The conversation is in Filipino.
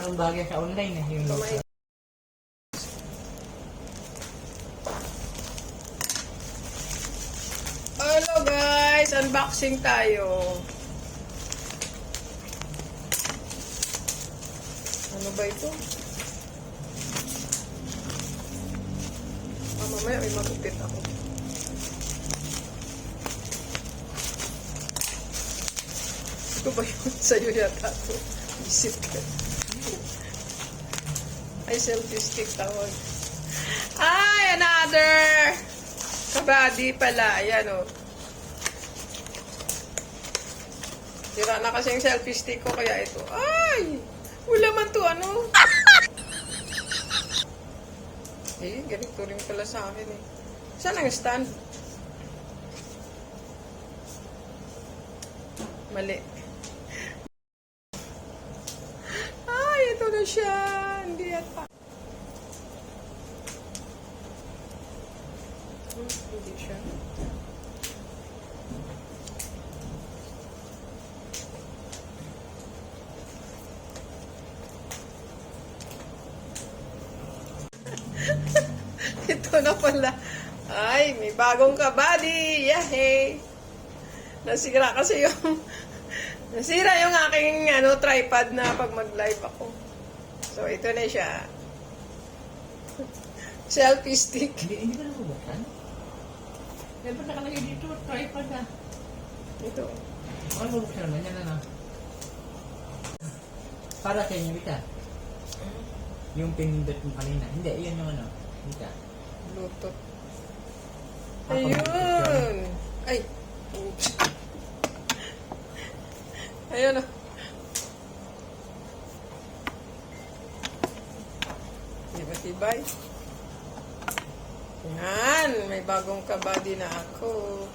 ng bagay sa online eh. Yung Hello guys! Unboxing tayo. Ano ba ito? Mamaya may magupit ako. Ito ba yun? Sa'yo yata ito. Visit ka. Ay, selfie stick tawag. Ay, another! Kabady pala. Ayan o. Tira na kasi yung selfie stick ko, kaya ito. Ay! Wala man to, ano? Eh, ganito rin pala sa akin eh. Saan ang stand? Mali. Ay, ito na siya. Hindi yata. Hindi siya. Ito na pala. Ay, may bagong kabady. Yahey! Nasira kasi yung nasira yung aking tripod na pag mag-live ako. So, ito na siya. Selfie stick. Hindi ba nabubuksan? Eh, ba't nakalagay dito? Tripod ah. Ito. Ano bubuksan naman yan, ano? Para sa inyo, Vita. Yung pinindot mo kanina. Hindi, yun yung ano. Vita. Bluetooth. Ayun! Ay! Oops. Ayun o. Tibay. Yan! May bagong kabady na ako.